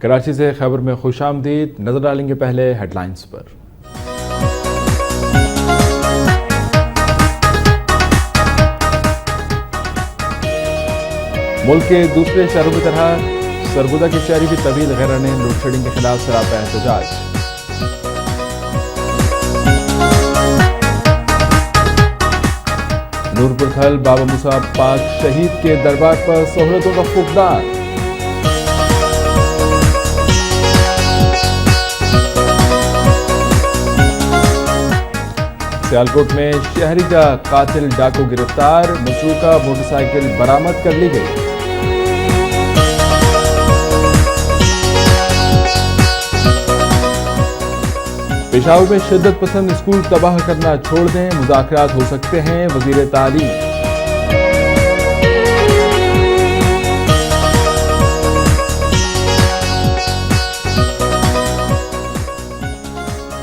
کراچی سے خبر میں خوش آمدید، نظر ڈالیں گے پہلے ہیڈ لائنز پر۔ ملک کے دوسرے شہروں کی طرح سرگودا کے شہری بھی طویل غیرانہ لوڈ شیڈنگ کے خلاف سراپا احتجاج۔ نورپور تھل بابا موسیٰ پاک شہید کے دربار پر سہولتوں کا فقدان۔ سیالکوٹ میں شہری کا قاتل ڈاکو گرفتار، مسروقہ موٹر سائیکل برآمد کر لی گئی۔ پشاور میں شدت پسند اسکول تباہ کرنا چھوڑ دیں، مذاکرات ہو سکتے ہیں، وزیر تعلیم۔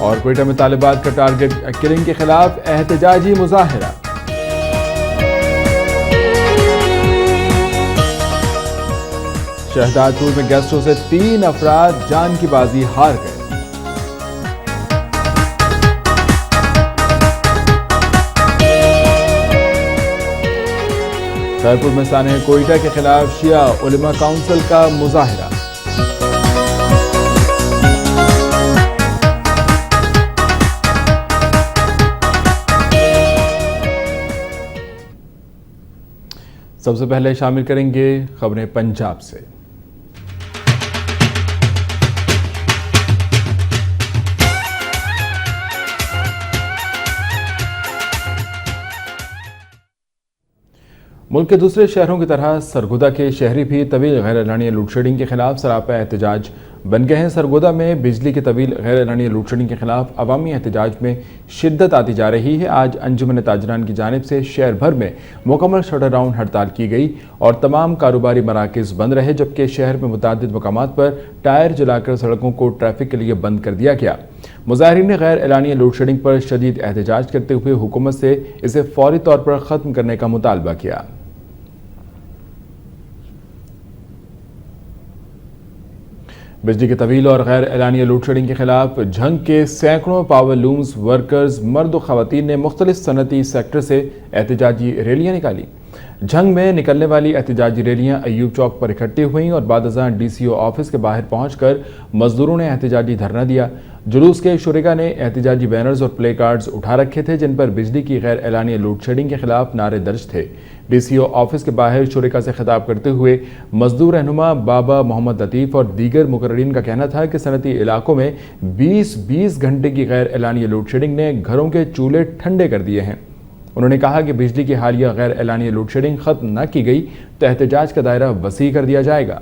اور کوئٹہ میں طالبات کا ٹارگٹ کلنگ کے خلاف احتجاجی مظاہرہ۔ شہدادپور میں گیسٹ ہاؤس سے 3 افراد جان کی بازی ہار گئے۔ خیرپور میں سانحہ کوئٹہ کے خلاف شیعہ علماء کونسل کا مظاہرہ۔ سب سے پہلے شامل کریں گے خبریں پنجاب سے۔ ملک کے دوسرے شہروں کی طرح سرگودا کے شہری بھی طویل غیر اعلانیہ لوڈ شیڈنگ کے خلاف سراپا احتجاج بن گئے ہیں۔ سرگودا میں بجلی کے طویل غیر اعلانیہ لوڈ شیڈنگ کے خلاف عوامی احتجاج میں شدت آتی جا رہی ہے۔ آج انجمن تاجران کی جانب سے شہر بھر میں مکمل شٹر ڈاؤن ہڑتال کی گئی اور تمام کاروباری مراکز بند رہے، جبکہ شہر میں متعدد مقامات پر ٹائر جلا کر سڑکوں کو ٹریفک کے لیے بند کر دیا گیا۔ مظاہرین نے غیر اعلانیہ لوڈ شیڈنگ پر شدید احتجاج کرتے ہوئے حکومت سے اسے فوری طور پر ختم کرنے کا مطالبہ کیا۔ بجلی کے طویل اور غیر اعلانیہ لوڈ شیڈنگ کے خلاف جھنگ کے سینکڑوں پاور لومز ورکرز مرد و خواتین نے مختلف صنعتی سیکٹر سے احتجاجی ریلیاں نکالی۔ جھنگ میں نکلنے والی احتجاجی ریلیاں ایوب چوک پر اکٹھی ہوئیں اور بعد ازاں ڈی سی او آفس کے باہر پہنچ کر مزدوروں نے احتجاجی دھرنا دیا۔ جلوس کے شرکاء نے احتجاجی بینرز اور پلے کارڈز اٹھا رکھے تھے جن پر بجلی کی غیر اعلانیہ لوڈ شیڈنگ کے خلاف نعرے درج تھے۔ ڈی سی او آفس کے باہر شرکاء سے خطاب کرتے ہوئے مزدور رہنما بابا محمد لطیف اور دیگر مقررین کا کہنا تھا کہ صنعتی علاقوں میں 20 گھنٹے کی غیر اعلانیہ لوڈ شیڈنگ نے گھروں کے چولہے ٹھنڈے کر دیے ہیں۔ انہوں نے کہا کہ بجلی کی حالیہ غیر اعلانیہ لوڈ شیڈنگ ختم نہ کی گئی تو احتجاج کا دائرہ وسیع کر دیا جائے گا۔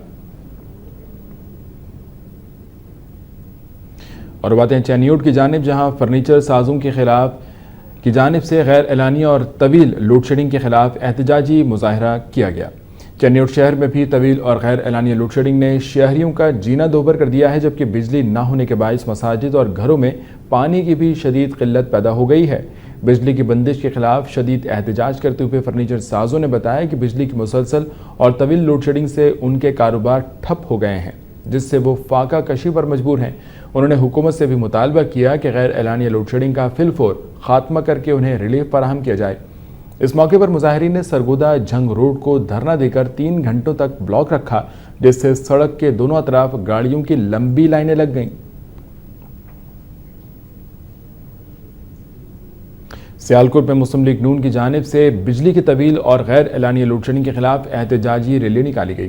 اور باتیں چینیوٹ کی جانب، جہاں فرنیچر سازوں کے خلاف کی جانب سے غیر اعلانیہ اور طویل لوڈ شیڈنگ کے خلاف احتجاجی مظاہرہ کیا گیا۔ چینیوٹ شہر میں بھی طویل اور غیر اعلانیہ لوڈ شیڈنگ نے شہریوں کا جینا دوبھر کر دیا ہے، جبکہ بجلی نہ ہونے کے باعث مساجد اور گھروں میں پانی کی بھی شدید قلت پیدا ہو گئی ہے۔ بجلی کی بندش کے خلاف شدید احتجاج کرتے ہوئے فرنیچر سازوں نے بتایا کہ بجلی کی مسلسل اور طویل لوڈ شیڈنگ سے ان کے کاروبار ٹھپ ہو گئے ہیں، جس سے وہ فاقہ کشی پر مجبور ہیں۔ انہوں نے حکومت سے بھی مطالبہ کیا کہ غیر اعلانیہ لوڈ شیڈنگ کا فی الفور خاتمہ کر کے انہیں ریلیف فراہم کیا جائے۔ اس موقع پر مظاہرین نے سرگودا جھنگ روڈ کو دھرنا دے کر 3 گھنٹوں تک بلاک رکھا، جس سے سڑک کے دونوں اطراف گاڑیوں کی لمبی لائنیں لگ گئیں۔ سیالکوٹ میں مسلم لیگ نون کی جانب سے بجلی کی طویل اور غیر اعلانیہ لوڈ شیڈنگ کے خلاف احتجاجی ریلی نکالی گئی۔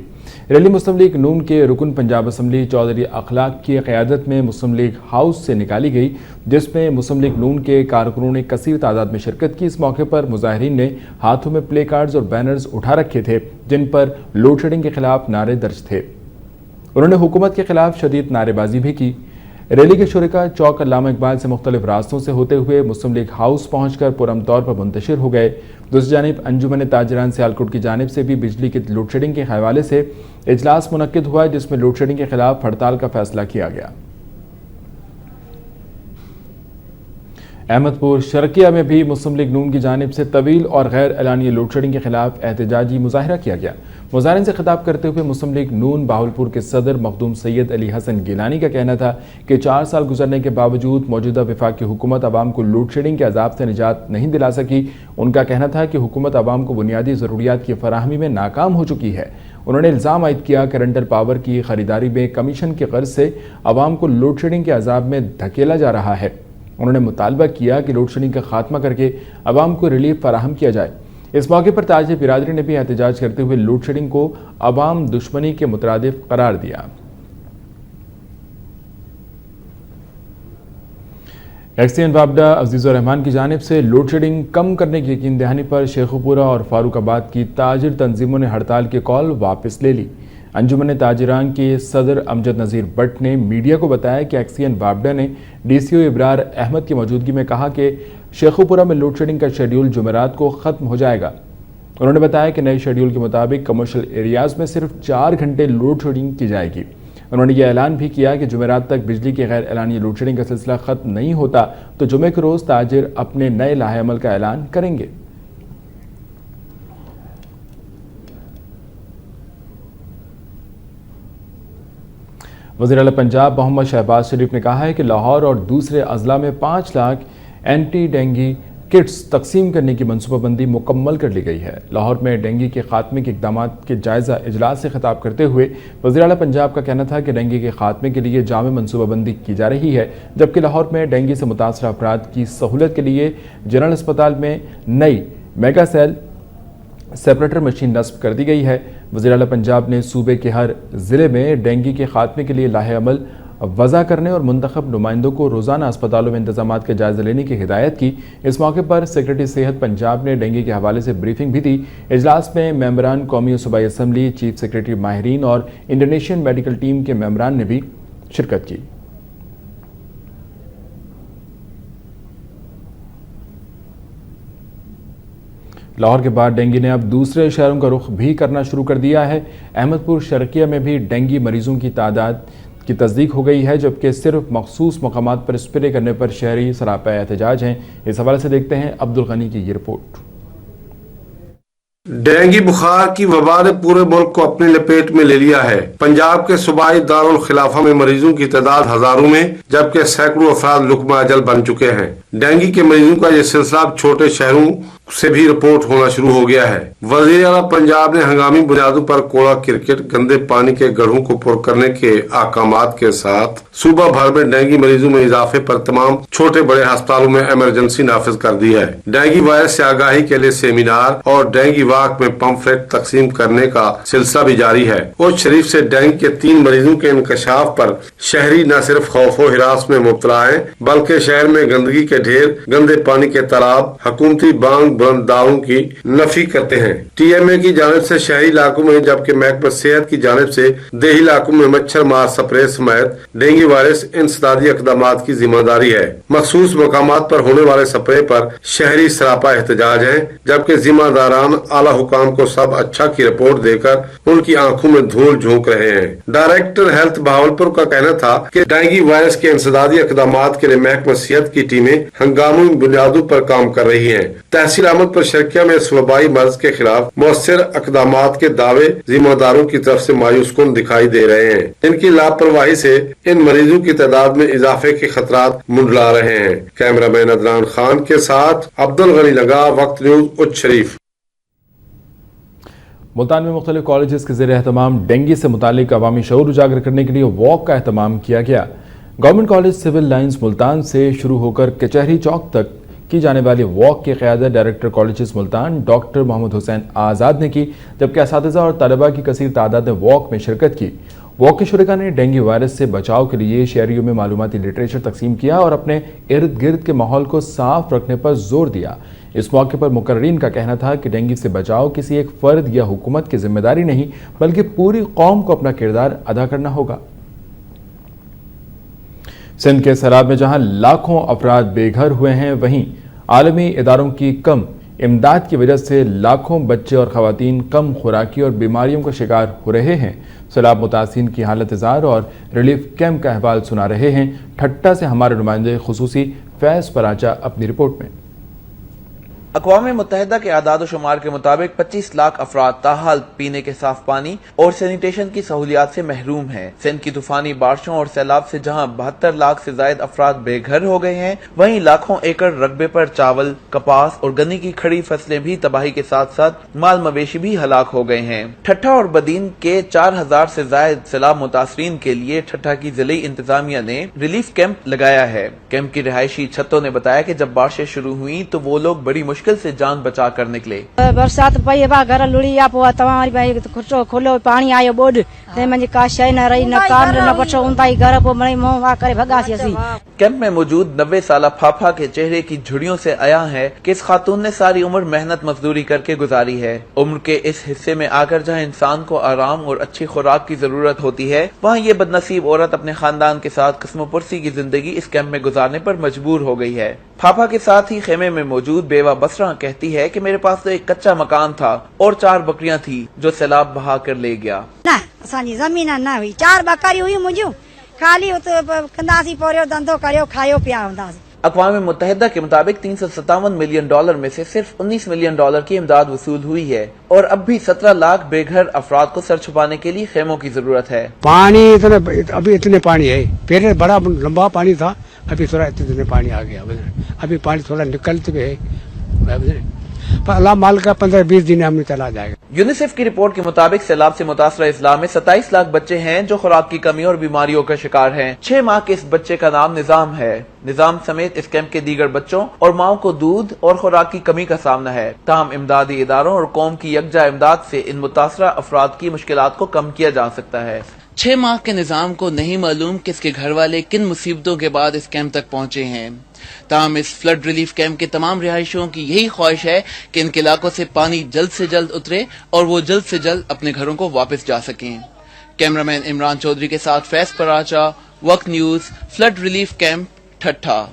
ریلی مسلم لیگ نون کے رکن پنجاب اسمبلی چودھری اخلاق کی قیادت میں مسلم لیگ ہاؤس سے نکالی گئی، جس میں مسلم لیگ نون کے کارکنوں نے کثیر تعداد میں شرکت کی۔ اس موقع پر مظاہرین نے ہاتھوں میں پلے کارڈز اور بینرز اٹھا رکھے تھے جن پر لوڈ شیڈنگ کے خلاف نعرے درج تھے۔ انہوں نے حکومت کے خلاف شدید نعرے بازی بھی کی۔ ریلی کے شرکاء چوک علامہ اقبال سے مختلف راستوں سے ہوتے ہوئے مسلم لیگ ہاؤس پہنچ کر پرامن طور پر منتشر ہو گئے۔ دوسری جانب انجمن تاجران سیالکوٹ کی جانب سے بھی بجلی کی لوڈ شیڈنگ کے حوالے سے اجلاس منعقد ہوا، جس میں لوڈ شیڈنگ کے خلاف ہڑتال کا فیصلہ کیا گیا۔ احمد پور شرقیہ میں بھی مسلم لیگ نون کی جانب سے طویل اور غیر اعلانیہ لوڈ شیڈنگ کے خلاف احتجاجی مظاہرہ کیا گیا۔ مظاہرین سے خطاب کرتے ہوئے مسلم لیگ نون بہاولپور کے صدر مخدوم سید علی حسن گیلانی کا کہنا تھا کہ 4 سال گزرنے کے باوجود موجودہ وفاقی حکومت عوام کو لوڈ شیڈنگ کے عذاب سے نجات نہیں دلا سکی۔ ان کا کہنا تھا کہ حکومت عوام کو بنیادی ضروریات کی فراہمی میں ناکام ہو چکی ہے۔ انہوں نے الزام عائد کیا کہ رینٹل پاور کی خریداری میں کمیشن کے غرض سے عوام کو لوڈ شیڈنگ کے عذاب میں دھکیلا جا رہا ہے۔ انہوں نے مطالبہ کیا کہ لوڈ شیڈنگ کا خاتمہ کر کے عوام کو ریلیف فراہم کیا جائے۔ اس موقع پر تاجر برادری نے بھی احتجاج کرتے ہوئے لوڈ شیڈنگ کو عوام دشمنی کے مترادف قرار دیا۔ ایکسین وابڈا عزیز الرحمان کی جانب سے لوڈ شیڈنگ کم کرنے کی یقین دہانی پر شیخوپورہ اور فاروق آباد کی تاجر تنظیموں نے ہڑتال کی کال واپس لے لی۔ انجمن تاجران کے صدر امجد نذیر بٹ نے میڈیا کو بتایا کہ ایکسین وابڈا نے ڈی سی او ابرار احمد کی موجودگی میں کہا کہ شیخوپورہ میں لوڈ شیڈنگ کا شیڈیول جمعرات کو ختم ہو جائے گا۔ انہوں نے بتایا کہ نئے شیڈیول کے مطابق کمرشل ایریاز میں صرف 4 گھنٹے لوڈ شیڈنگ کی جائے گی۔ انہوں نے یہ اعلان بھی کیا کہ جمعرات تک بجلی کے غیر اعلانیہ لوڈ شیڈنگ کا سلسلہ ختم نہیں ہوتا تو جمعے کے روز تاجر اپنے نئے لائحہ عمل کا اعلان کریں گے۔ وزیر اعلیٰ پنجاب محمد شہباز شریف نے کہا ہے کہ لاہور اور دوسرے اضلاع میں 5 لاکھ اینٹی ڈینگی کٹس تقسیم کرنے کی منصوبہ بندی مکمل کر لی گئی ہے۔ لاہور میں ڈینگی کے خاتمے کے اقدامات کے جائزہ اجلاس سے خطاب کرتے ہوئے وزیر اعلیٰ پنجاب کا کہنا تھا کہ ڈینگی کے خاتمے کے لیے جامع منصوبہ بندی کی جا رہی ہے، جبکہ لاہور میں ڈینگی سے متاثرہ افراد کی سہولت کے لیے جنرل اسپتال میں نئی میگا سیل سیپریٹر مشین نصب کر دی گئی ہے۔ وزیر اعلیٰ پنجاب نے صوبے کے ہر ضلع میں ڈینگی کے خاتمے کے لیے لائحہ عمل وضع کرنے اور منتخب نمائندوں کو روزانہ اسپتالوں میں انتظامات کا جائزہ لینے کی ہدایت کی۔ اس موقع پر سیکرٹری صحت پنجاب نے ڈینگی کے حوالے سے بریفنگ بھی دی۔ اجلاس میں ممبران قومی و صوبائی اسمبلی، چیف سیکرٹری ماہرین اور انڈونیشین میڈیکل ٹیم کے ممبران نے بھی شرکت کی۔ لاہور کے بعد ڈینگی نے اب دوسرے شہروں کا رخ بھی کرنا شروع کر دیا ہے۔ احمد پور شرقیہ میں بھی ڈینگی مریضوں کی تعداد کی تصدیق ہو گئی ہے، جبکہ صرف مخصوص مقامات پر اسپرے کرنے پر شہری سراپا احتجاج ہیں۔ اس حوالے سے دیکھتے ہیں عبدالغنی کی یہ رپورٹ۔ ڈینگی بخار کی وبا نے پورے ملک کو اپنی لپیٹ میں لے لیا ہے۔ پنجاب کے صوبائی دارالخلافہ میں مریضوں کی تعداد ہزاروں میں، جبکہ سینکڑوں افراد لقمہ اجل بن چکے ہیں۔ ڈینگی کے مریضوں کا یہ سلسلہ اب چھوٹے شہروں سے بھی رپورٹ ہونا شروع ہو گیا ہے۔ وزیر اعلیٰ پنجاب نے ہنگامی بنیادوں پر کوڑا کرکٹ، گندے پانی کے گڑھوں کو پر کرنے کے احکامات کے ساتھ صوبہ بھر میں ڈینگی مریضوں میں اضافے پر تمام چھوٹے بڑے ہسپتالوں میں ایمرجنسی نافذ کر دی ہے۔ ڈینگی وائرس سے آگاہی کے لیے سیمینار اور ڈینگی واک میں پمفلٹ تقسیم کرنے کا سلسلہ بھی جاری ہے۔ کوچ شریف سے ڈینگی کے 3 مریضوں کے انکشاف پر شہری نہ صرف خوف و ہراس میں مبتلا ہیں، بلکہ شہر میں گندگی کے ڈھیر، گندے پانی کے تالاب، حکومتی بانگ بلند دعووں کی نفی کرتے ہیں۔ ٹی ایم اے کی جانب سے شہری علاقوں میں، جبکہ محکمہ صحت کی جانب سے دیہی علاقوں میں مچھر مار سپرے سمیت ڈینگی وائرس انسدادی اقدامات کی ذمہ داری ہے۔ مخصوص مقامات پر ہونے والے سپرے پر شہری سراپا احتجاج ہیں، جبکہ ذمہ داران اعلیٰ حکام کو سب اچھا کی رپورٹ دے کر ان کی آنکھوں میں دھول جھونک رہے ہیں۔ ڈائریکٹر ہیلتھ بہاولپور کا کہنا تھا کہ ڈینگی وائرس کے انسدادی اقدامات کے لیے محکمہ صحت کی ٹیمیں ہنگامی بنیادوں پر کام کر رہی ہیں۔ تحصیل احمد پور شرقیہ میں اس وبائی مرض کے خلاف مؤثر اقدامات کے دعوے ذمہ داروں کی طرف سے مایوس کن دکھائی دے رہے ہیں۔ ان کی لاپرواہی سے ان مریضوں کی تعداد میں اضافے کے خطرات منڈلا رہے ہیں۔ کیمرہ مین عدنان خان کے ساتھ عبدالغنی لگا، وقت نیوز، اچ شریف۔ ملتان میں مختلف کالجز کے زیر اہتمام ڈینگی سے متعلق عوامی شعور اجاگر کرنے کے لیے واک کا اہتمام کیا گیا۔ Government college civil lines Multan سے شروع ہو کر کچہری چوک تک کی جانے والی واک کی قیادت ڈائریکٹر کالجز ملتان ڈاکٹر محمد حسین آزاد نے کی، جبکہ اساتذہ اور طلباء کی کثیر تعداد نے واک میں شرکت کی۔ واک کے شرکاء نے ڈینگی وائرس سے بچاؤ کے لیے شہریوں میں معلوماتی لٹریچر تقسیم کیا اور اپنے ارد گرد کے ماحول کو صاف رکھنے پر زور دیا۔ اس موقع پر مقررین کا کہنا تھا کہ ڈینگی سے بچاؤ کسی ایک فرد یا حکومت کی ذمہ داری نہیں، بلکہ پوری قوم کو اپنا کردار ادا کرنا ہوگا۔ سندھ کے سیلاب میں جہاں لاکھوں افراد بے گھر ہوئے ہیں، وہیں عالمی اداروں کی کم امداد کی وجہ سے لاکھوں بچے اور خواتین کم خوراکی اور بیماریوں کا شکار ہو رہے ہیں۔ سیلاب متاثرین کی حالت زار اور ریلیف کیمپ کا احوال سنا رہے ہیں۔ ٹھٹہ سے ہمارے نمائندے خصوصی فیض پراچا اپنی رپورٹ میں۔ اقوام متحدہ کے اعداد و شمار کے مطابق 25 لاکھ افراد تاحال پینے کے صاف پانی اور سینیٹیشن کی سہولیات سے محروم ہیں۔ سندھ کی طوفانی بارشوں اور سیلاب سے جہاں 72 لاکھ سے زائد افراد بے گھر ہو گئے ہیں، وہیں لاکھوں ایکڑ رقبے پر چاول، کپاس اور گنے کی کھڑی فصلیں بھی تباہی کے ساتھ ساتھ مال مویشی بھی ہلاک ہو گئے ہیں۔ ٹھٹہ اور بدین کے 4000 سے زائد سیلاب متاثرین کے لیے ٹھٹہ کی ضلعی انتظامیہ نے ریلیف کیمپ لگایا ہے۔ کیمپ کی رہائشی چھتوں نے بتایا کہ جب بارشیں شروع ہوئیں تو وہ لوگ بڑی مشکل سے جان بچا کر نکلے۔ برسات پئی با گھر لڑیا پوا تمہاری بھائی کھچو کھولو پانی آیو بوڈ تے منجی کا شے نہ رہی نہ کان نہ پچھو اونتائی گھر پو منی منہ وا کرے بھگاسی اسی۔ کیمپ میں موجود 90 سالہ پھاپھا کے چہرے کی جھڑیوں سے عیاں ہے کہ اس خاتون نے ساری عمر محنت مزدوری کر کے گزاری ہے۔ عمر کے اس حصے میں آ کر جہاں انسان کو آرام اور اچھی خوراک کی ضرورت ہوتی ہے، وہاں یہ بدنصیب عورت اپنے خاندان کے ساتھ قسم و پرسی کی زندگی اس کیمپ میں گزارنے پر مجبور ہو گئی ہے۔ پھاپھا کے ساتھ ہی خیمے میں موجود بیوہ بسرا کہتی ہے کہ میرے پاس تو ایک کچا مکان تھا اور 4 بکریاں تھی جو سیلاب بہا کر لے گیا۔ نہ اسانی زمین نہ ہوئی، 4 بکری ہوئی مجھو خالی کنداسی پورو دندو کریو کھایو پیا ہوندا۔ اقوام متحدہ کے مطابق $357 ملین میں سے صرف $19 ملین کی امداد وصول ہوئی ہے اور اب بھی 17 لاکھ بے گھر افراد کو سر چھپانے کے لیے خیموں کی ضرورت ہے۔ پانی ابھی اتنے پانی ہے، پہلے بڑا لمبا پانی تھا، ابھی تھوڑا اتنے پانی آ گیا، ابھی پانی تھوڑا نکلتے بھی ہے، اللہ مال کا 15-20 دن ہم نے چلا جائے گا۔ یونیسیف کی رپورٹ کے مطابق سیلاب سے متاثرہ اضلاع میں 27 لاکھ بچے ہیں جو خوراک کی کمی اور بیماریوں کا شکار ہیں۔ 6 ماہ کے اس بچے کا نام نظام ہے۔ نظام سمیت اس کیمپ کے دیگر بچوں اور ماؤں کو دودھ اور خوراک کی کمی کا سامنا ہے۔ تاہم امدادی اداروں اور قوم کی یکجا امداد سے ان متاثرہ افراد کی مشکلات کو کم کیا جا سکتا ہے۔ 6 ماہ کے نظام کو نہیں معلوم کہ اس کے گھر والے کن مصیبتوں کے بعد اس کیمپ تک پہنچے ہیں۔ تاہم اس فلڈ ریلیف کیمپ کے تمام رہائشیوں کی یہی خواہش ہے کہ ان کے علاقوں سے پانی جلد سے جلد اترے اور وہ جلد سے جلد اپنے گھروں کو واپس جا سکیں۔ کیمرامین عمران چودھری کے ساتھ Faiz Paracha, Waqt news, flood relief camp Thatta.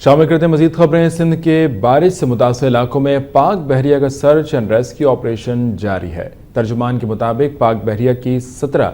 شامل کرتے ہیں مزید خبریں۔ سندھ کے بارش سے متاثرہ علاقوں میں پاک بحریہ کا سرچ اینڈ ریسکیو آپریشن جاری ہے۔ ترجمان کے مطابق پاک بحریہ کی 17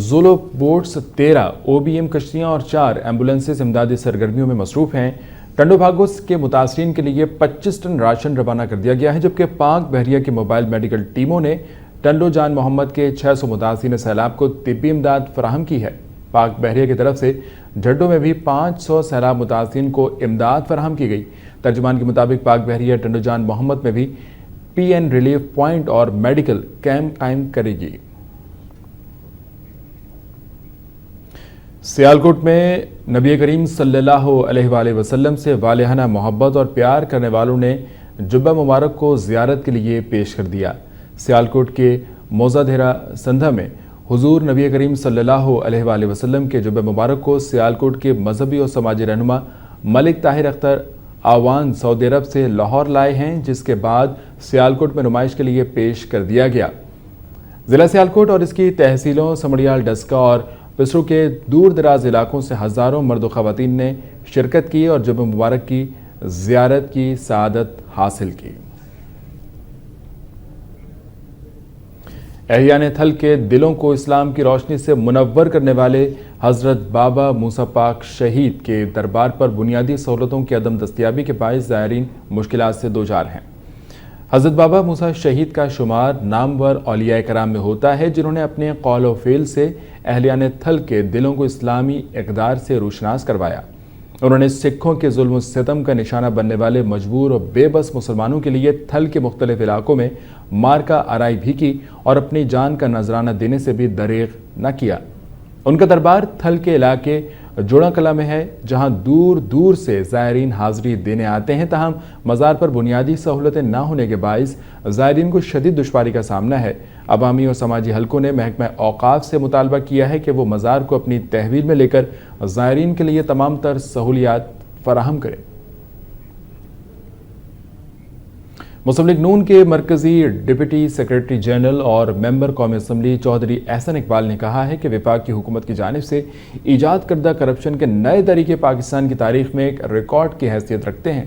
زولو بوٹس، 13 OBM کشتیاں اور 4 ایمبولینسز امدادی سرگرمیوں میں مصروف ہیں۔ ٹنڈو بھاگوس کے متاثرین کے لیے 25 ٹن راشن روانہ کر دیا گیا ہے، جبکہ پاک بحریہ کی موبائل میڈیکل ٹیموں نے ٹنڈو جان محمد کے 600 متاثرین سیلاب کو طبی امداد فراہم کی ہے۔ پاک بحریہ کی طرف سے جھڈو میں بھی 500 سیلاب متاثرین کو امداد فراہم کی گئی۔ ترجمان کے مطابق پاک بحریہ ٹنڈو جان محمد میں بھی PN ریلیف پوائنٹ اور میڈیکل کیمپ قائم کرے گی۔ سیالکوٹ میں نبی کریم صلی اللہ علیہ وآلہ وسلم سے والہانہ محبت اور پیار کرنے والوں نے جبہ مبارک کو زیارت کے لیے پیش کر دیا۔ سیالکوٹ کے موزہ دھیرا سندھا میں حضور نبی کریم صلی اللہ علیہ وآلہ وسلم کے جبہ مبارک کو سیالکوٹ کے مذہبی اور سماجی رہنما ملک طاہر اختر آوان سعودی عرب سے لاہور لائے ہیں، جس کے بعد سیالکوٹ میں نمائش کے لیے پیش کر دیا گیا۔ ضلع سیالکوٹ اور اس کی تحصیلوں سمڑیال، ڈسکا اور پسرو کے دور دراز علاقوں سے ہزاروں مرد و خواتین نے شرکت کی اور جبہ مبارک کی زیارت کی سعادت حاصل کی۔ احیان تھل کے دلوں کو اسلام کی روشنی سے منور کرنے والے حضرت بابا موسیٰ پاک شہید کے دربار پر بنیادی سہولتوں کی عدم دستیابی کے باعث زائرین مشکلات سے دوچار ہیں۔ حضرت بابا موسیٰ شہید کا شمار نامور اولیاء کرام میں ہوتا ہے، جنہوں نے اپنے قول و فعل سے اہلیان تھل کے دلوں کو اسلامی اقدار سے روشناس کروایا۔ انہوں نے سکھوں کے ظلم و ستم کا نشانہ بننے والے مجبور اور بے بس مسلمانوں کے لیے تھل کے مختلف علاقوں میں مارکہ آرائی بھی کی اور اپنی جان کا نذرانہ دینے سے بھی دریغ نہ کیا۔ ان کا دربار تھل کے علاقے جوڑا کلا میں ہے، جہاں دور دور سے زائرین حاضری دینے آتے ہیں، تاہم مزار پر بنیادی سہولتیں نہ ہونے کے باعث زائرین کو شدید دشواری کا سامنا ہے۔ عوامی اور سماجی حلقوں نے محکمہ اوقاف سے مطالبہ کیا ہے کہ وہ مزار کو اپنی تحویل میں لے کر زائرین کے لیے تمام تر سہولیات فراہم کرے۔ مسلم لیگ نون کے مرکزی ڈپٹی سیکرٹری جنرل اور ممبر قومی اسمبلی چودھری احسن اقبال نے کہا ہے کہ وفاقی حکومت کی جانب سے ایجاد کردہ کرپشن کے نئے طریقے پاکستان کی تاریخ میں ایک ریکارڈ کی حیثیت رکھتے ہیں۔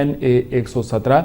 NA 117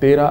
13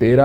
13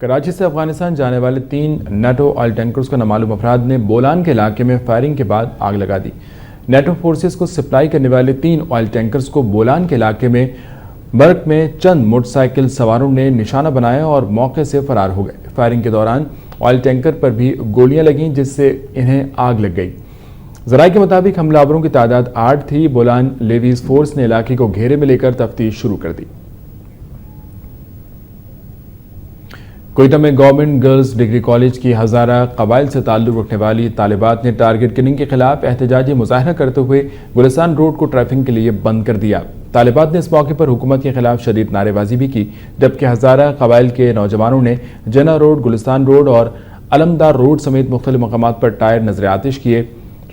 کراچی سے افغانستان جانے والے 3 نیٹو آئل ٹینکرز کو نامعلوم افراد نے بولان کے علاقے میں فائرنگ کے بعد آگ لگا دی۔ نیٹو فورسز کو سپلائی کرنے والے 3 آئل ٹینکرز کو بولان کے علاقے میں برق میں چند موٹر سائیکل سواروں نے نشانہ بنایا اور موقع سے فرار ہو گئے۔ فائرنگ کے دوران آئل ٹینکر پر بھی گولیاں لگیں جس سے انہیں آگ لگ گئی۔ ذرائع کے مطابق حملہ آوروں کی تعداد 8 تھی۔ بولان لیویز فورس نے علاقے کو گھیرے میں لے کر تفتیش شروع کر دی۔ کوئٹہ میں گورنمنٹ گرلز ڈگری کالج کی ہزارہ قبائل سے تعلق رکھنے والی طالبات نے ٹارگٹ کلنگ کے خلاف احتجاجی مظاہرہ کرتے ہوئے گلستان روڈ کو ٹریفک کے لیے بند کر دیا۔ طالبات نے اس موقع پر حکومت کے خلاف شدید نعرے بازی بھی کی، جبکہ ہزارہ قبائل کے نوجوانوں نے جناح روڈ، گلستان روڈ اور علمدار روڈ سمیت مختلف مقامات پر ٹائر نظر آتش کیے۔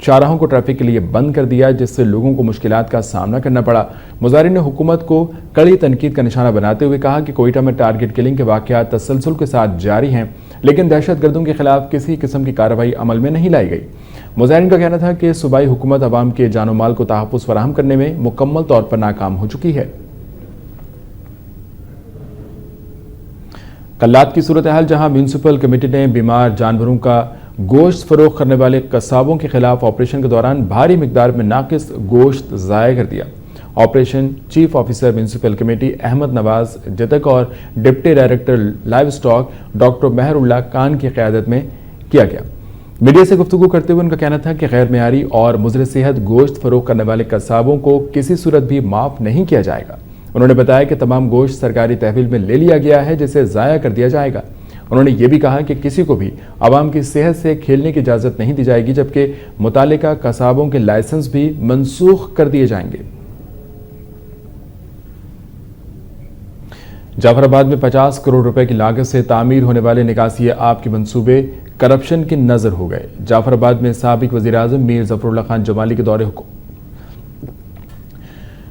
شاہراہوں کو ٹریفک کے لیے بند کر دیا، جس سے لوگوں کو مشکلات کا سامنا کرنا پڑا۔ مظاہرین نے حکومت کو کڑی تنقید کا نشانہ بناتے ہوئے کہا کہ کوئٹہ میں ٹارگٹ کلنگ کے واقعات تسلسل کے ساتھ جاری ہیں، لیکن دہشت گردوں کے خلاف کسی قسم کی کارروائی عمل میں نہیں لائی گئی۔ مظاہرین کا کہنا تھا کہ صوبائی حکومت عوام کے جان و مال کو تحفظ فراہم کرنے میں مکمل طور پر ناکام ہو چکی ہے۔ قلات کی صورتحال جہاں میونسپل کمیٹی نے بیمار جانوروں کا گوشت فروخت کرنے والے قصابوں کے خلاف آپریشن کے دوران بھاری مقدار میں ناقص گوشت ضائع کر دیا۔ Operation chief officer municipal committee Ahmad Nawaz Jatak اور deputy director livestock doctor Mehr Allah Khan کی قیادت میں کیا گیا۔ میڈیا سے گفتگو کرتے ہوئے ان کا کہنا تھا کہ غیر معیاری اور مضر صحت گوشت فروخت کرنے والے قصابوں کو کسی صورت بھی معاف نہیں کیا جائے گا۔ انہوں نے بتایا کہ تمام گوشت سرکاری تحویل میں لے لیا گیا ہے، جسے ضائع کر دیا جائے گا۔ انہوں نے یہ بھی کہا کہ کسی کو بھی عوام کی صحت سے کھیلنے کی اجازت نہیں دی جائے گی، جبکہ متعلقہ قصابوں کے لائسنس بھی منسوخ کر دیے جائیں گے۔ جعفر آباد میں 50 کروڑ روپے کی لاگت سے تعمیر ہونے والے نکاسی آب کے منصوبے کرپشن کی نظر ہو گئے۔ جعفر آباد میں سابق وزیر اعظم میر ظفر اللہ خان جمالی کے دور حکومت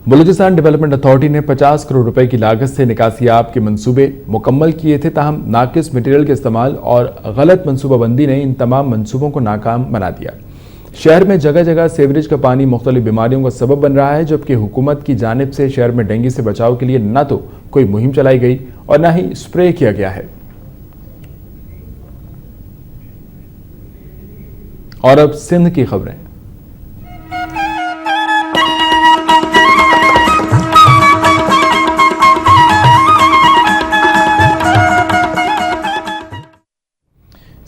بلوچستان ڈیولپمنٹ اتھارٹی نے 50 کروڑ روپے کی لاگت سے نکاسی آب کے منصوبے مکمل کیے تھے، تاہم ناقص مٹیریل کے استعمال اور غلط منصوبہ بندی نے ان تمام منصوبوں کو ناکام بنا دیا۔ شہر میں جگہ جگہ سیوریج کا پانی مختلف بیماریوں کا سبب بن رہا ہے، جبکہ حکومت کی جانب سے شہر میں ڈینگی سے بچاؤ کے لیے نہ تو کوئی مہم چلائی گئی اور نہ ہی اسپرے کیا گیا ہے۔ اور اب سندھ کی خبریں۔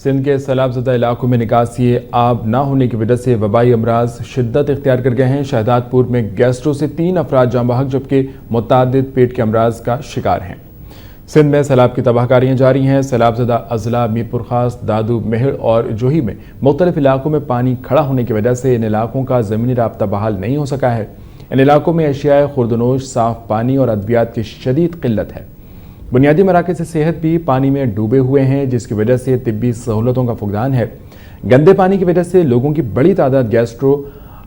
سندھ کے سیلاب زدہ علاقوں میں نکاسی آب نہ ہونے کی وجہ سے وبائی امراض شدت اختیار کر گئے ہیں۔ شہزاد پور میں گیسٹرو سے 3 افراد جاں بحق، جبکہ متعدد پیٹ کے امراض کا شکار ہیں۔ سندھ میں سیلاب کی تباہ کاریاں جاری ہیں۔ سیلاب زدہ اضلاع میرپور خاص، دادو، مہر اور جوہی میں مختلف علاقوں میں پانی کھڑا ہونے کی وجہ سے ان علاقوں کا زمینی رابطہ بحال نہیں ہو سکا ہے۔ ان علاقوں میں اشیاء خوردنوش، صاف پانی اور ادویات کی شدید قلت ہے۔ بنیادی مراکز صحت بھی پانی میں ڈوبے ہوئے ہیں، جس کی وجہ سے طبی سہولتوں کا فقدان ہے۔ گندے پانی کی وجہ سے لوگوں کی بڑی تعداد گیسٹرو،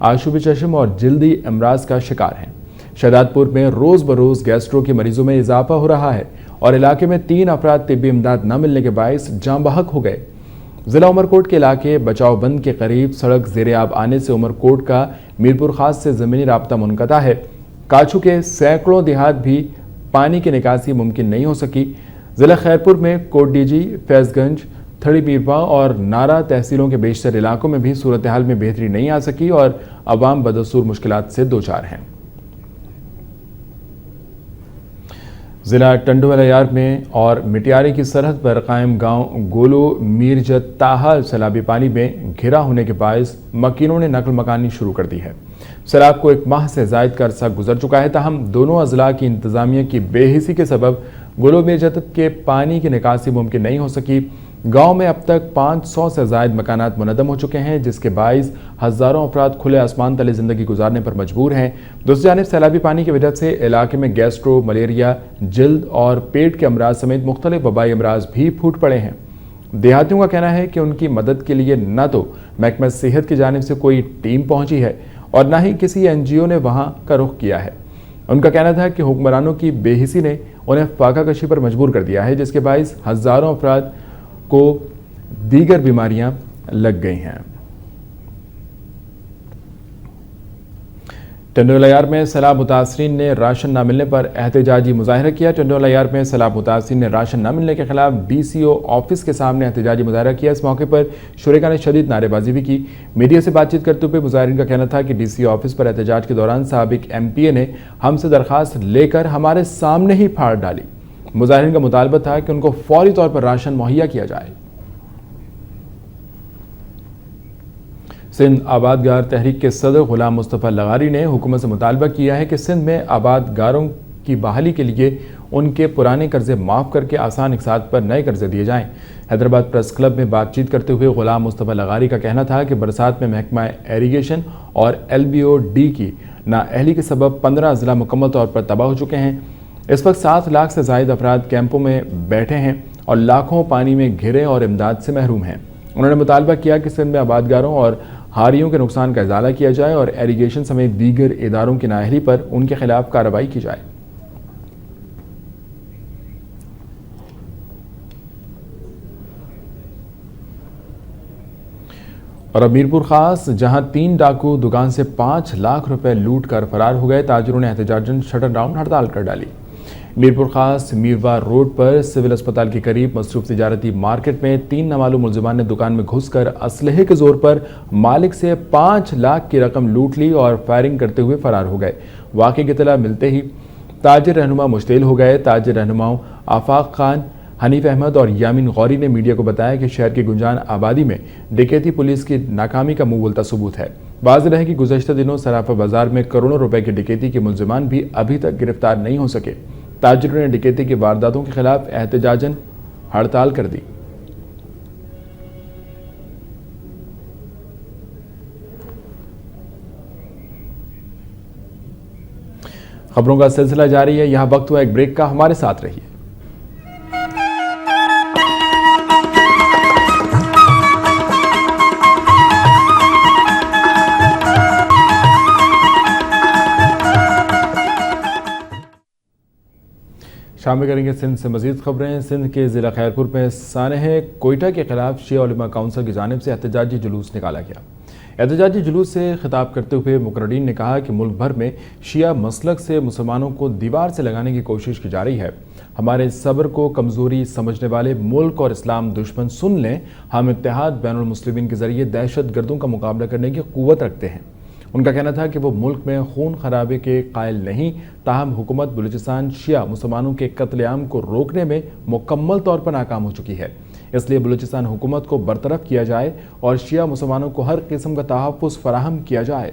آشوب چشم اور جلدی امراض کا شکار ہیں۔ شہزاد پور میں روز بروز گیسٹرو کے مریضوں میں اضافہ ہو رہا ہے اور علاقے میں 3 افراد طبی امداد نہ ملنے کے باعث جاں بحق ہو گئے۔ ضلع عمرکوٹ کے علاقے بچاؤ بند کے قریب سڑک زیر آب آنے سے عمرکوٹ کا میرپور خاص سے زمینی رابطہ منقطع ہے۔ کاچو کے سینکڑوں دیہات بھی پانی کی نکاسی ممکن نہیں ہو سکی۔ ضلع خیرپور میں کوٹ ڈی جی، فیض گنج، تھڑی میرپا اور نارا تحصیلوں کے بیشتر علاقوں میں بھی صورتحال میں بہتری نہیں آ سکی اور عوام بدستور مشکلات سے دوچار ہیں۔ ضلع ٹنڈو الیار میں اور مٹیاری کی سرحد پر قائم گاؤں گولو میرجت تاحال سیلابی پانی میں گھرا ہونے کے باعث مکینوں نے نقل مکانی شروع کر دی ہے۔ سیلاب کو 1 ماہ سے زائد کا عرصہ گزر چکا ہے، تاہم دونوں اضلاع کی انتظامیہ کی بے حسی کے سبب گولو میرجت کے پانی کی نکاسی ممکن نہیں ہو سکی۔ گاؤں میں اب تک 500 سے زائد مکانات منہدم ہو چکے ہیں، جس کے باعث ہزاروں افراد کھلے آسمان تلے زندگی گزارنے پر مجبور ہیں۔ دوسری جانب سیلابی پانی کی وجہ سے علاقے میں گیسٹرو، ملیریا، جلد اور پیٹ کے امراض سمیت مختلف وبائی امراض بھی پھوٹ پڑے ہیں۔ دیہاتیوں کا کہنا ہے کہ ان کی مدد کے لیے نہ تو محکمہ صحت کی جانب سے کوئی ٹیم پہنچی ہے اور نہ ہی کسی NGO نے وہاں کا رخ کیا ہے۔ ان کا کہنا تھا کہ حکمرانوں کی بے حسی نے انہیں فاقہ کشی پر مجبور کر دیا ہے، جس کے باعث ہزاروں افراد کو دیگر بیماریاں لگ گئی ہیں۔ ٹنڈولایار میں سیلاب متاثرین نے راشن نہ ملنے پر احتجاجی مظاہرہ کیا۔ ٹنڈولایار میں سیلاب متاثرین نے راشن نہ ملنے کے خلاف DCO آفس کے سامنے احتجاجی مظاہرہ کیا۔ اس موقع پر شرکاء نے شدید نعرے بازی بھی کی۔ میڈیا سے بات چیت کرتے ہوئے مظاہرین کا کہنا تھا کہ DCO آفس پر احتجاج کے دوران سابق MPA نے ہم سے درخواست لے کر ہمارے سامنے ہی پھاڑ ڈالی۔ مظاہرین کا مطالبہ تھا کہ ان کو فوری طور پر راشن مہیا کیا جائے۔ سندھ آبادگار تحریک کے صدر غلام مصطفیٰ لغاری نے حکومت سے مطالبہ کیا ہے کہ سندھ میں آبادگاروں کی بحالی کے لیے ان کے پرانے قرضے معاف کر کے آسان اقساط پر نئے قرضے دیے جائیں۔ حیدرآباد پریس کلب میں بات چیت کرتے ہوئے غلام مصطفیٰ لغاری کا کہنا تھا کہ برسات میں محکمہ ایریگیشن اور LBO-D کی نااہلی کے سبب 15 اضلاع مکمل طور پر تباہ ہو چکے ہیں۔ اس وقت 7 لاکھ سے زائد افراد کیمپوں میں بیٹھے ہیں اور لاکھوں پانی میں گھرے اور امداد سے محروم ہیں۔ انہوں نے مطالبہ کیا کہ سندھ میں آبادگاروں اور ہاریوں کے نقصان کا ازالہ کیا جائے اور ایریگیشن سمیت دیگر اداروں کی نااہلی پر ان کے خلاف کارروائی کی جائے۔ اور اب میرپور خاص، جہاں 3 ڈاکو دکان سے 5 لاکھ روپے لوٹ کر فرار ہو گئے، تاجروں نے احتجاجاً شٹر ڈاؤن ہڑتال کر ڈالی۔ میرپور خاص میرواہ روڈ پر سول اسپتال کے قریب مصروف تجارتی مارکیٹ میں 3 نامعلوم ملزمان نے دکان میں گھس کر اسلحے کے زور پر مالک سے 5 لاکھ کی رقم لوٹ لی اور فائرنگ کرتے ہوئے فرار ہو گئے۔ واقعے کی اطلاع ملتے ہی تاجر رہنما مشتعل ہو گئے۔ تاجر رہنماؤں آفاق خان، حنیف احمد اور یامین غوری نے میڈیا کو بتایا کہ شہر کی گنجان آبادی میں ڈکیتی پولیس کی ناکامی کا منہ بولتا ثبوت ہے۔ واضح ہے کہ گزشتہ دنوں سرافا بازار میں کروڑوں روپے کی ڈکیتی کے ملزمان بھی ابھی تک گرفتار نہیں ہو سکے۔ تاجروں نے ڈکیتی کی وارداتوں کے خلاف احتجاجاً ہڑتال کر دی۔ خبروں کا سلسلہ جاری ہے، یہاں وقت ہوا ایک بریک کا، ہمارے ساتھ رہیے۔ شامل کریں گے سندھ سے مزید خبریں۔ سندھ کے ضلع خیرپور میں سانحہ کوئٹہ کے خلاف شیعہ علماء کونسل کی جانب سے احتجاجی جلوس نکالا گیا۔ احتجاجی جلوس سے خطاب کرتے ہوئے مقررین نے کہا کہ ملک بھر میں شیعہ مسلک سے مسلمانوں کو دیوار سے لگانے کی کوشش کی جا رہی ہے۔ ہمارے صبر کو کمزوری سمجھنے والے ملک اور اسلام دشمن سن لیں، ہم اتحاد بین المسلمین کے ذریعے دہشت گردوں کا مقابلہ کرنے کی قوت رکھتے ہیں۔ ان کا کہنا تھا کہ وہ ملک میں خون خرابے کے قائل نہیں، تاہم حکومت بلوچستان شیعہ مسلمانوں کے قتل عام کو روکنے میں مکمل طور پر ناکام ہو چکی ہے۔ اس لیے بلوچستان حکومت کو برطرف کیا جائے اور شیعہ مسلمانوں کو ہر قسم کا تحفظ فراہم کیا جائے۔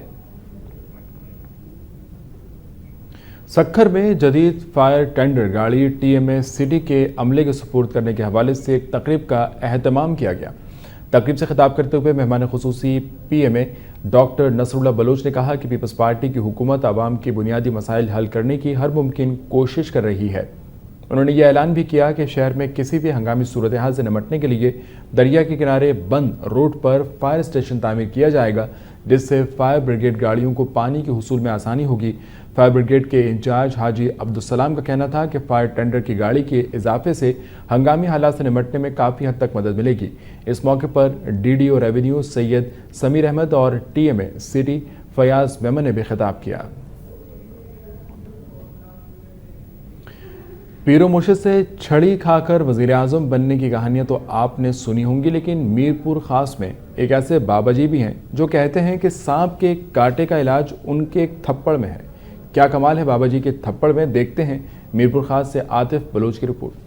سکھر میں جدید فائر ٹینڈر گاڑی TMA سٹی کے عملے کے سپرد کرنے کے حوالے سے ایک تقریب کا اہتمام کیا گیا۔ تقریب سے خطاب کرتے ہوئے مہمان خصوصی PMA ڈاکٹر نصر اللہ بلوچ نے کہا کہ پیپلز پارٹی کی حکومت عوام کی بنیادی مسائل حل کرنے کی ہر ممکن کوشش کر رہی ہے۔ انہوں نے یہ اعلان بھی کیا کہ شہر میں کسی بھی ہنگامی صورتحال سے نمٹنے کے لیے دریا کے کنارے بند روڈ پر فائر اسٹیشن تعمیر کیا جائے گا، جس سے فائر بریگیڈ گاڑیوں کو پانی کے حصول میں آسانی ہوگی۔ فائر بریگیڈ کے انچارج حاجی عبدالسلام کا کہنا تھا کہ فائر ٹینڈر کی گاڑی کے اضافے سے ہنگامی حالات سے نمٹنے میں کافی حد تک مدد ملے گی۔ اس موقع پر DDO ریونیو سید سمیر احمد اور TMA سٹی فیاض میمن نے بھی خطاب کیا۔ پیر و مرشد سے چھڑی کھا کر وزیر اعظم بننے کی کہانیاں تو آپ نے سنی ہوں گی، لیکن میرپور خاص میں ایک ایسے بابا جی بھی ہیں جو کہتے ہیں کہ سانپ کے کاٹے کا علاج ان کے ایک تھپڑ میں ہے۔ کیا کمال ہے بابا جی کے تھپڑ میں، دیکھتے ہیں میرپور خاص سے عاطف بلوچ کی رپورٹ۔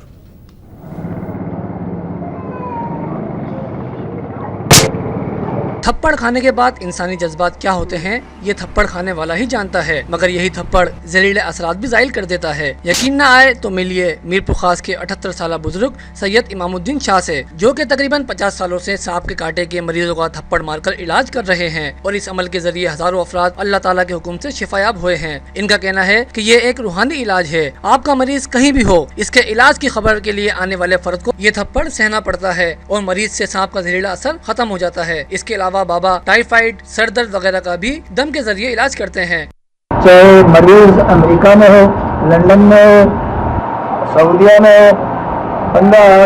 تھپڑ کھانے کے بعد انسانی جذبات کیا ہوتے ہیں یہ تھپڑ کھانے والا ہی جانتا ہے، مگر یہی تھپڑ زہریلے اثرات بھی زائل کر دیتا ہے۔ یقین نہ آئے تو ملیے میرپور خاص کے 78 سالہ بزرگ سید امام الدین شاہ سے، جو کہ تقریباً 50 سالوں سے سانپ کے کاٹے کے مریضوں کا تھپڑ مار کر علاج کر رہے ہیں اور اس عمل کے ذریعے ہزاروں افراد اللہ تعالیٰ کے حکم سے شفایاب ہوئے ہیں۔ ان کا کہنا ہے کہ یہ ایک روحانی علاج ہے، آپ کا مریض کہیں بھی ہو، اس کے علاج کی خبر کے لیے آنے والے فرد کو یہ تھپڑ سہنا پڑتا ہے اور مریض سے سانپ کا زہریلا اثر ختم ہو جاتا ہے۔ اس کے علاوہ بابا ٹائیفائڈ، سر درد وغیرہ کا بھی دم کے ذریعے علاج کرتے ہیں۔ چاہے مریض امریکہ میں ہو، لندن میں ہو، سعودیہ میں ہو، بندہ آ